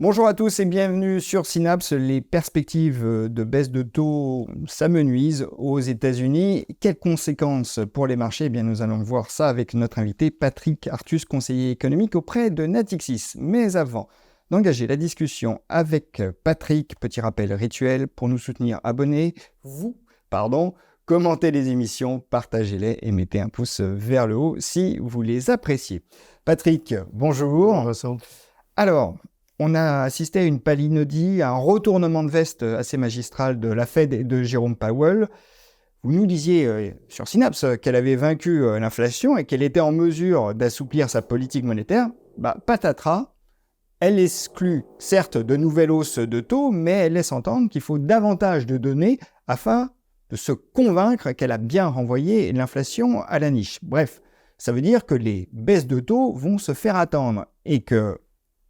Bonjour à tous et bienvenue sur Synapse. Les perspectives de baisse de taux s'amenuisent aux États-Unis. Quelles conséquences pour les marchés? Eh bien, nous allons voir ça avec notre invité Patrick Artus, conseiller économique auprès de Natixis. Mais avant d'engager la discussion avec Patrick, petit rappel rituel pour nous soutenir, abonnez-vous, commentez les émissions, partagez-les et mettez un pouce vers le haut si vous les appréciez. Patrick, bonjour. Bonjour Vincent. Alors, on a assisté à une palinodie, à un retournement de veste assez magistral de la Fed et de Jérôme Powell. Vous nous disiez sur Synapse qu'elle avait vaincu l'inflation et qu'elle était en mesure d'assouplir sa politique monétaire. Patatras, elle exclut certes de nouvelles hausses de taux, mais elle laisse entendre qu'il faut davantage de données afin de se convaincre qu'elle a bien renvoyé l'inflation à la niche. Bref, ça veut dire que les baisses de taux vont se faire attendre et que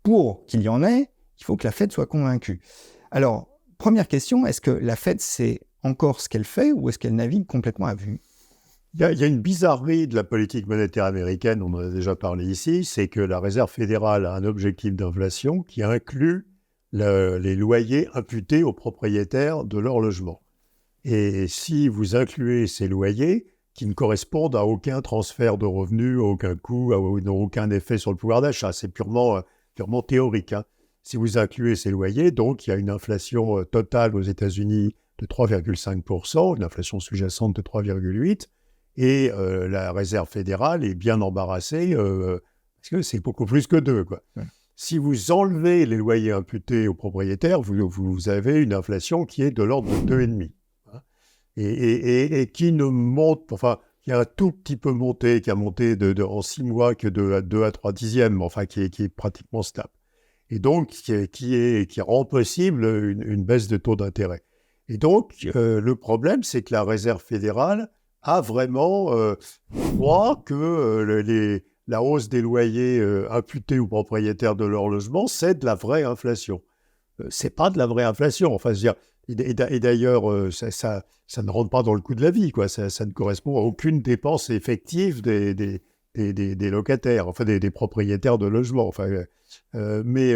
pour qu'il y en ait, il faut que la Fed soit convaincue. Alors, première question, est-ce que la Fed sait encore ce qu'elle fait ou est-ce qu'elle navigue complètement à vue? Il y a une bizarrerie de la politique monétaire américaine, on en a déjà parlé ici, c'est que la Réserve fédérale a un objectif d'inflation qui inclut les loyers imputés aux propriétaires de leur logement. Et si vous incluez ces loyers qui ne correspondent à aucun transfert de revenus, à aucun coût, n'ont aucun effet sur le pouvoir d'achat, c'est purement théorique. Si vous incluez ces loyers, donc il y a une inflation totale aux États-Unis de 3,5%, une inflation sous-jacente de 3,8%, et la Réserve fédérale est bien embarrassée parce que c'est beaucoup plus que 2, quoi. Ouais. Si vous enlevez les loyers imputés aux propriétaires, vous avez une inflation qui est de l'ordre de 2,5%. Et qui ne monte, enfin, qui a un tout petit peu monté, qui a monté en 6 mois que de 2 à 3 dixièmes, enfin, qui est pratiquement stable. Et donc, qui rend possible une baisse de taux d'intérêt. Et donc, le problème, c'est que la Réserve fédérale a vraiment croit que la hausse des loyers imputés aux propriétaires de leur logement, c'est de la vraie inflation. C'est pas de la vraie inflation. Enfin, je veux dire, et d'ailleurs, ça ne rentre pas dans le coût de la vie, quoi. Ça ne correspond à aucune dépense effective des locataires, enfin des propriétaires de logements. Enfin, mais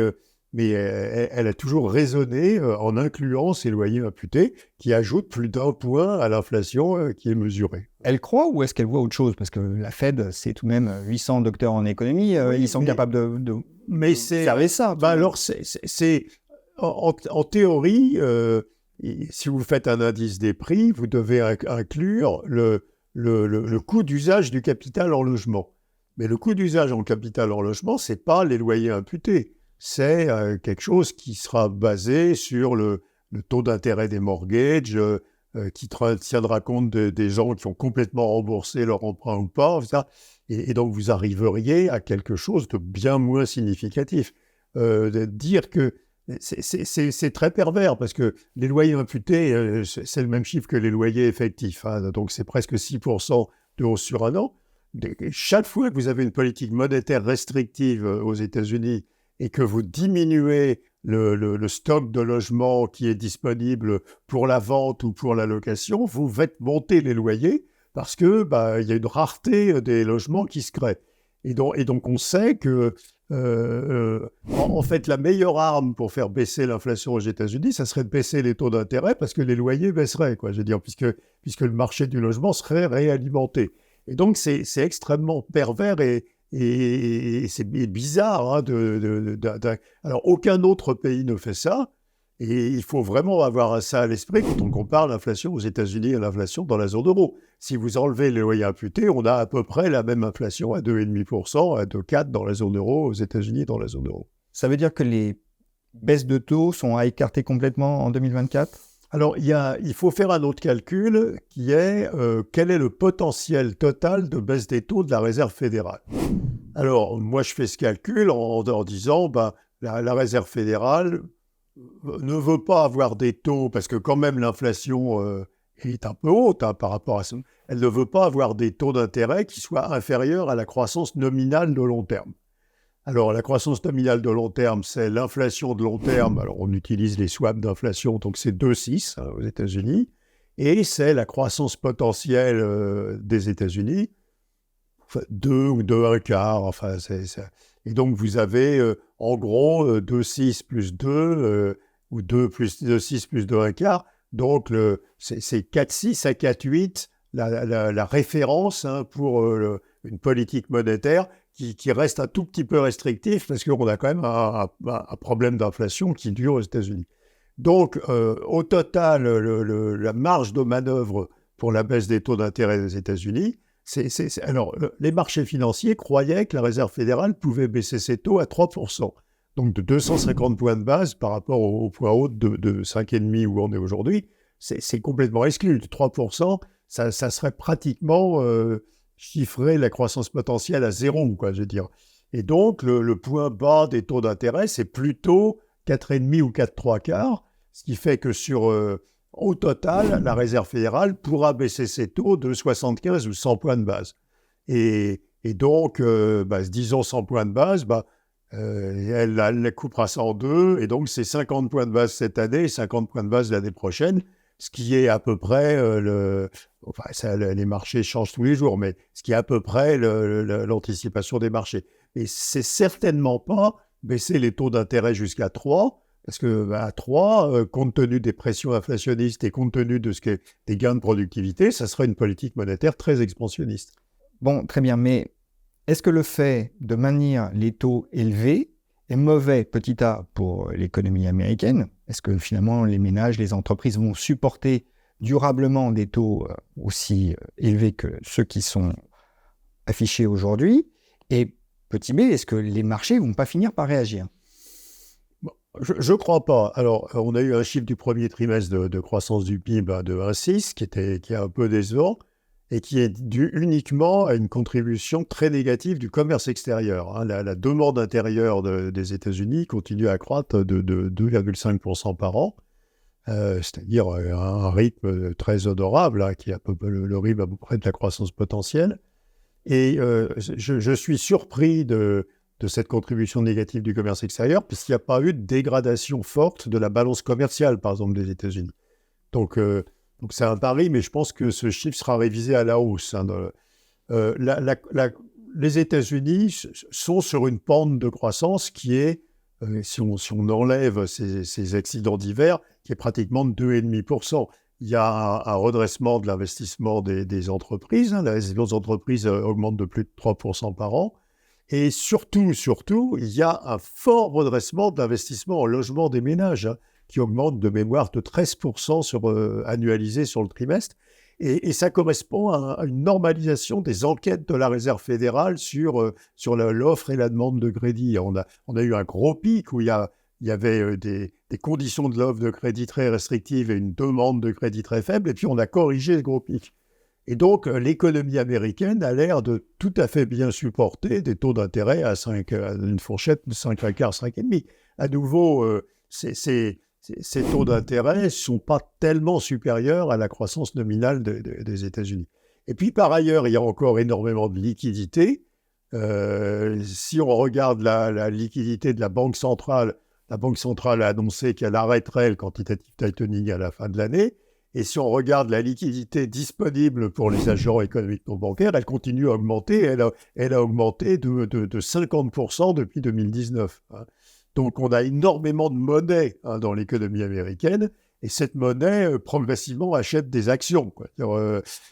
elle a toujours raisonné en incluant ces loyers imputés qui ajoutent plus d'1 point à l'inflation qui est mesurée. Elle croit ou est-ce qu'elle voit autre chose? Parce que la Fed, c'est tout de même 800 docteurs en économie, Oui, ils sont capables de observer ça. Alors, en théorie, si vous faites un indice des prix, vous devez inclure le coût d'usage du capital en logement. Mais le coût d'usage en capital en logement, ce n'est pas les loyers imputés. C'est quelque chose qui sera basé sur le taux d'intérêt des mortgages, qui tiendra compte des gens qui ont complètement remboursé leur emprunt ou pas. Ça. Et donc, vous arriveriez à quelque chose de bien moins significatif. De dire que c'est très pervers parce que les loyers imputés, c'est le même chiffre que les loyers effectifs. Donc, c'est presque 6% de hausse sur un an. Chaque fois que vous avez une politique monétaire restrictive aux États-Unis et que vous diminuez le stock de logements qui est disponible pour la vente ou pour la location, vous faites monter les loyers parce que y a une rareté des logements qui se crée. Et donc on sait que en fait, la meilleure arme pour faire baisser l'inflation aux États-Unis, ça serait de baisser les taux d'intérêt parce que les loyers baisseraient, quoi. Je veux dire, puisque le marché du logement serait réalimenté. Et donc, c'est extrêmement pervers et c'est bizarre. Alors, aucun autre pays ne fait ça. Et il faut vraiment avoir ça à l'esprit quand on compare l'inflation aux États-Unis et l'inflation dans la zone euro. Si vous enlevez les loyers imputés, on a à peu près la même inflation à 2,5%, à 2,4% dans la zone euro, aux États-Unis et dans la zone euro. Ça veut dire que les baisses de taux sont à écarter complètement en 2024? Alors, il faut faire un autre calcul qui est quel est le potentiel total de baisse des taux de la Réserve fédérale. Alors, moi, je fais ce calcul en disant la Réserve fédérale ne veut pas avoir des taux, parce que quand même l'inflation est un peu haute par rapport à ça. Elle ne veut pas avoir des taux d'intérêt qui soient inférieurs à la croissance nominale de long terme. Alors, la croissance nominale de long terme, c'est l'inflation de long terme. Alors, on utilise les swaps d'inflation, donc c'est 2,6 aux États-Unis. Et c'est la croissance potentielle des États-Unis, 2 ou 2,25. Enfin, Et donc, vous avez en gros 2,6 plus 2, ou 2 plus 2,6 plus 2,1. Donc, c'est 4,6 à 4,8 la référence pour une politique monétaire qui reste un tout petit peu restrictif parce qu'on a quand même un problème d'inflation qui dure aux États-Unis. Donc, au total, la marge de manœuvre pour la baisse des taux d'intérêt des États-Unis, alors, les marchés financiers croyaient que la Réserve fédérale pouvait baisser ses taux à 3%, donc de 250 points de base par rapport au point haut de 5,5 où on est aujourd'hui. C'est complètement exclu. 3%, ça serait pratiquement chiffrer la croissance potentielle à zéro, quoi, je veux dire. Et donc, le point bas des taux d'intérêt, c'est plutôt 4,5 ou 4,75, ce qui fait que au total, la Réserve fédérale pourra baisser ses taux de 75 ou 100 points de base. Et donc, disons 100 points de base, elle coupera ça en deux, et donc c'est 50 points de base cette année et 50 points de base l'année prochaine, ce qui est à peu près, les marchés changent tous les jours, mais ce qui est à peu près l'anticipation des marchés. Et c'est certainement pas baisser les taux d'intérêt jusqu'à 3, parce qu'à 3, compte tenu des pressions inflationnistes et compte tenu des gains de productivité, ça serait une politique monétaire très expansionniste. Bon, très bien, mais est-ce que le fait de maintenir les taux élevés est mauvais, petit a, pour l'économie américaine? Est-ce que finalement les ménages, les entreprises vont supporter durablement des taux aussi élevés que ceux qui sont affichés aujourd'hui? Et petit b, est-ce que les marchés ne vont pas finir par réagir? Je ne crois pas. Alors, on a eu un chiffre du premier trimestre de croissance du PIB de 1,6, qui est un peu décevant, et qui est dû uniquement à une contribution très négative du commerce extérieur. La demande intérieure des États-Unis continue à croître de 2,5% par an, c'est-à-dire un rythme très honorable, qui est le rythme à peu près de la croissance potentielle. Et je suis surpris de cette contribution négative du commerce extérieur, puisqu'il n'y a pas eu de dégradation forte de la balance commerciale, par exemple, des États-Unis. Donc c'est un pari, mais je pense que ce chiffre sera révisé à la hausse. Les États-Unis sont sur une pente de croissance qui est, si on enlève ces accidents d'hiver, qui est pratiquement de 2,5%. Il y a un redressement de l'investissement des entreprises. L'investissement des entreprises augmente de plus de 3% par an. Et surtout, il y a un fort redressement de l'investissement en logement des ménages, qui augmente de mémoire de 13% annualisé sur le trimestre. Et ça correspond à une normalisation des enquêtes de la Réserve fédérale sur l'offre et la demande de crédit. On a eu un gros pic où il y avait des conditions de l'offre de crédit très restrictives et une demande de crédit très faible, et puis on a corrigé ce gros pic. Et donc, l'économie américaine a l'air de tout à fait bien supporter des taux d'intérêt à une fourchette de 5,15, 5,5. À nouveau, ces taux d'intérêt ne sont pas tellement supérieurs à la croissance nominale des États-Unis. Et puis, par ailleurs, il y a encore énormément de liquidités. Si on regarde la liquidité de la Banque centrale a annoncé qu'elle arrêterait le quantitative tightening à la fin de l'année. Et si on regarde la liquidité disponible pour les agents économiques non bancaires, elle continue à augmenter. Elle a augmenté de 50% depuis 2019. Donc, on a énormément de monnaie dans l'économie américaine. Et cette monnaie, progressivement, achète des actions, quoi.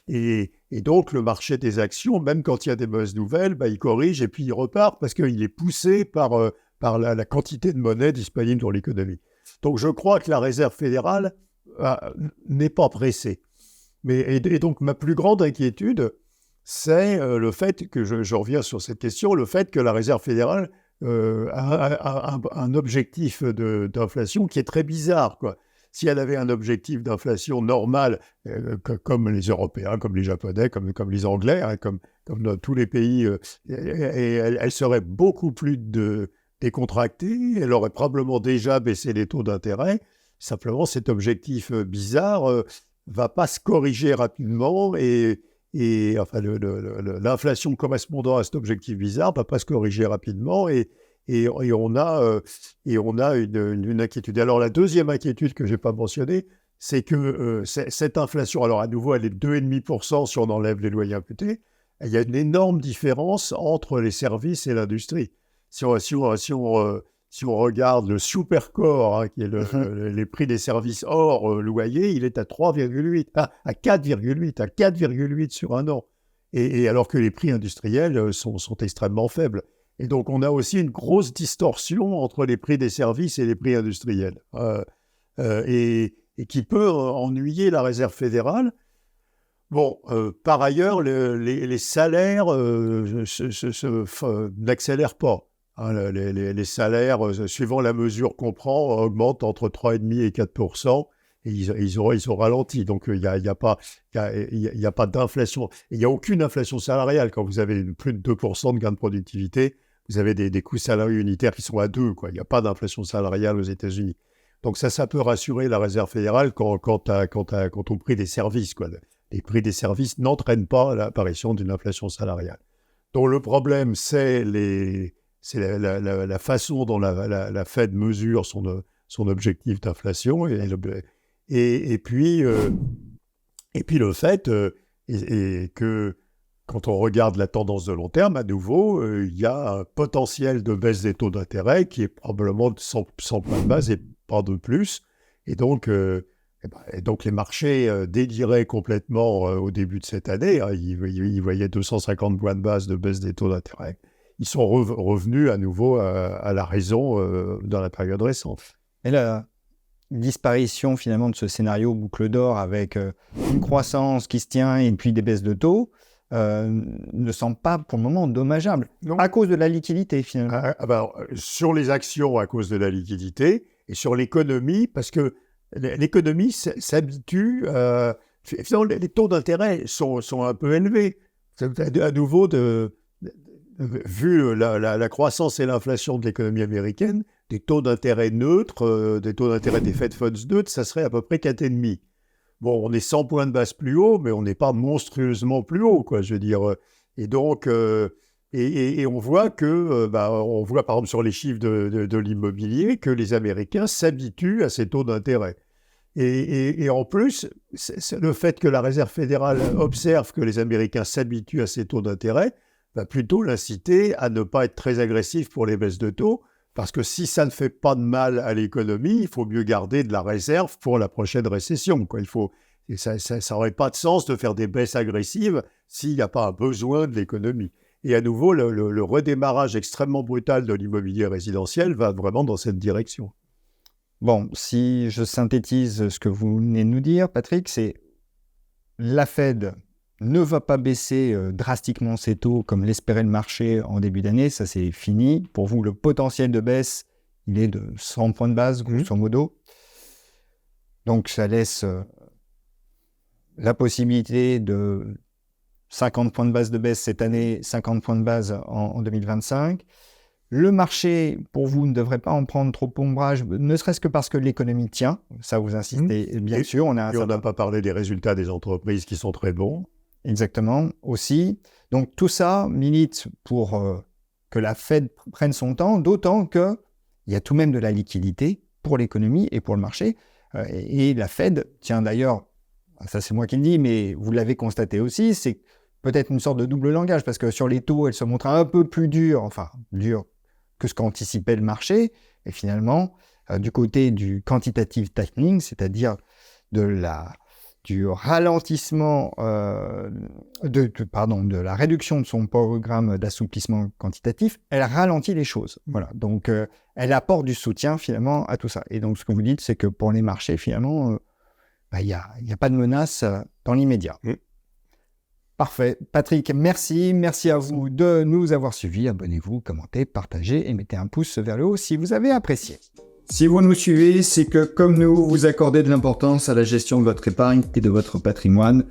Et donc, le marché des actions, même quand il y a des mauvaises nouvelles, il corrige et puis il repart parce qu'il est poussé par la quantité de monnaie disponible dans l'économie. Donc, je crois que la Réserve fédérale n'est pas pressée. Et donc, ma plus grande inquiétude, c'est le fait que, je reviens sur cette question, le fait que la Réserve fédérale a un objectif d'inflation qui est très bizarre, quoi. Si elle avait un objectif d'inflation normal, comme les Européens, comme les Japonais, comme les Anglais, comme dans tous les pays, elle serait beaucoup plus décontractée, elle aurait probablement déjà baissé les taux d'intérêt. Simplement, cet objectif bizarre va pas se corriger rapidement et enfin, l'inflation correspondant à cet objectif bizarre va pas se corriger rapidement et on a une inquiétude. Alors, la deuxième inquiétude que je n'ai pas mentionnée, c'est que cette inflation, alors à nouveau, elle est de 2,5% si on enlève les loyers imputés. Il y a une énorme différence entre les services et l'industrie. Si on regarde le Supercore, hein, qui est les prix des services hors loyer, il est à 3,8, à 4,8 sur un an. Et alors que les prix industriels sont extrêmement faibles. Et donc, on a aussi une grosse distorsion entre les prix des services et les prix industriels. Et qui peut ennuyer la Réserve fédérale. Bon, par ailleurs, les salaires n'accélèrent pas. Hein, les salaires, suivant la mesure qu'on prend, augmentent entre 3,5 et 4%, et ils ont ralenti. Donc, il n'y a pas d'inflation. Il n'y a aucune inflation salariale. Quand vous avez plus de 2% de gain de productivité, vous avez des coûts salariés unitaires qui sont à 2. Il n'y a pas d'inflation salariale aux États-Unis. Donc, ça peut rassurer la Réserve fédérale quant au prix des services. Les prix des services n'entraînent pas l'apparition d'une inflation salariale. Donc, le problème, c'est la façon dont la Fed mesure son objectif d'inflation et puis le fait que quand on regarde la tendance de long terme, à nouveau, il y a un potentiel de baisse des taux d'intérêt qui est probablement de 100 points de base et pas de plus. Et donc les marchés déliraient complètement au début de cette année. Hein, ils voyaient 250 points de base de baisse des taux d'intérêt. Ils sont revenus à nouveau à la raison dans la période récente. Et la disparition finalement de ce scénario boucle d'or avec une croissance qui se tient et puis des baisses de taux ne semble pas pour le moment dommageable. Non. À cause de la liquidité finalement. Sur les actions à cause de la liquidité et sur l'économie parce que l'économie s'habitue. Finalement, les taux d'intérêt sont un peu élevés. À nouveau, vu la croissance et l'inflation de l'économie américaine, des taux d'intérêt neutres, des taux d'intérêt des Fed Funds neutres, ça serait à peu près 4,5. Bon, on est 100 points de base plus haut, mais on n'est pas monstrueusement plus haut, je veux dire. Et donc, et on voit on voit par exemple sur les chiffres de l'immobilier que les Américains s'habituent à ces taux d'intérêt. Et en plus, c'est le fait que la Réserve fédérale observe que les Américains s'habituent à ces taux d'intérêt va plutôt l'inciter à ne pas être très agressif pour les baisses de taux, parce que si ça ne fait pas de mal à l'économie, il faut mieux garder de la réserve pour la prochaine récession. Ça n'aurait pas de sens de faire des baisses agressives s'il n'y a pas un besoin de l'économie. Et à nouveau, le redémarrage extrêmement brutal de l'immobilier résidentiel va vraiment dans cette direction. Bon, si je synthétise ce que vous venez de nous dire, Patrick, c'est la Fed ne va pas baisser drastiquement ses taux comme l'espérait le marché en début d'année, ça c'est fini. Pour vous, le potentiel de baisse, il est de 100 points de base, grosso modo. Donc ça laisse la possibilité de 50 points de base de baisse cette année, 50 points de base en 2025. Le marché, pour vous, ne devrait pas en prendre trop ombrage, ne serait-ce que parce que l'économie tient. Ça, vous insistez, bien sûr. On n'a pas parlé des résultats des entreprises qui sont très bons. Exactement, aussi. Donc, tout ça milite pour que la Fed prenne son temps, d'autant qu'il y a tout de même de la liquidité pour l'économie et pour le marché. Et la Fed tient d'ailleurs, ça c'est moi qui le dis, mais vous l'avez constaté aussi, c'est peut-être une sorte de double langage, parce que sur les taux, elle se montre un peu plus dure que ce qu'anticipait le marché. Et finalement, du côté du quantitative tightening, c'est-à-dire du ralentissement, de la réduction de son programme d'assouplissement quantitatif, elle ralentit les choses. Voilà. Donc, elle apporte du soutien finalement à tout ça. Et donc, ce que vous dites, c'est que pour les marchés, finalement, il n'y a pas de menace dans l'immédiat. Parfait. Patrick, merci. Merci à vous de nous avoir suivis. Abonnez-vous, commentez, partagez et mettez un pouce vers le haut si vous avez apprécié. Si vous nous suivez, c'est que, comme nous, vous accordez de l'importance à la gestion de votre épargne et de votre patrimoine.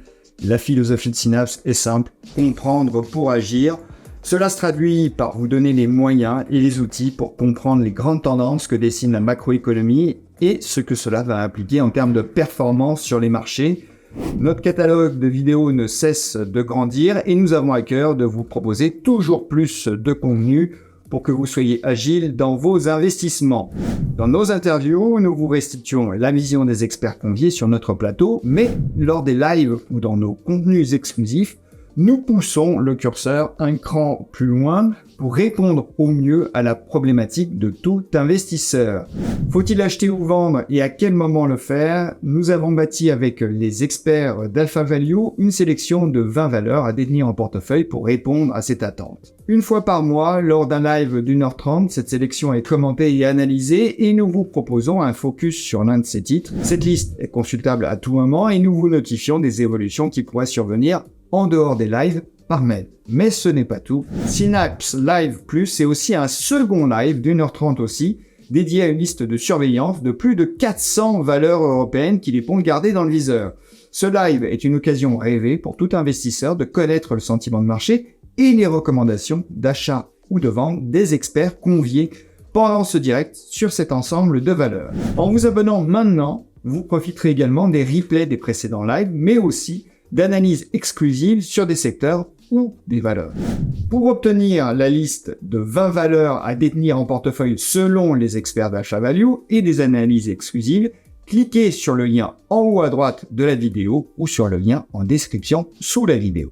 La philosophie de Synapse est simple, comprendre pour agir. Cela se traduit par vous donner les moyens et les outils pour comprendre les grandes tendances que dessine la macroéconomie et ce que cela va impliquer en termes de performance sur les marchés. Notre catalogue de vidéos ne cesse de grandir et nous avons à cœur de vous proposer toujours plus de contenu pour que vous soyez agile dans vos investissements. Dans nos interviews, nous vous restituons la vision des experts conviés sur notre plateau, mais lors des lives ou dans nos contenus exclusifs, nous poussons le curseur un cran plus loin pour répondre au mieux à la problématique de tout investisseur. Faut-il acheter ou vendre et à quel moment le faire? Nous avons bâti avec les experts d'Alpha Value une sélection de 20 valeurs à détenir en portefeuille pour répondre à cette attente. Une fois par mois, lors d'un live d'1h30, cette sélection est commentée et analysée et nous vous proposons un focus sur l'un de ces titres. Cette liste est consultable à tout moment et nous vous notifions des évolutions qui pourraient survenir en dehors des lives par mail. Mais ce n'est pas tout. Synapse Live Plus, c'est aussi un second live d'1h30 aussi, dédié à une liste de surveillance de plus de 400 valeurs européennes qu'il est bon de garder dans le viseur. Ce live est une occasion rêvée pour tout investisseur de connaître le sentiment de marché et les recommandations d'achat ou de vente des experts conviés pendant ce direct sur cet ensemble de valeurs. En vous abonnant maintenant, vous profiterez également des replays des précédents lives, mais aussi d'analyses exclusives sur des secteurs ou des valeurs. Pour obtenir la liste de 20 valeurs à détenir en portefeuille selon les experts d'Alpha Value et des analyses exclusives, cliquez sur le lien en haut à droite de la vidéo ou sur le lien en description sous la vidéo.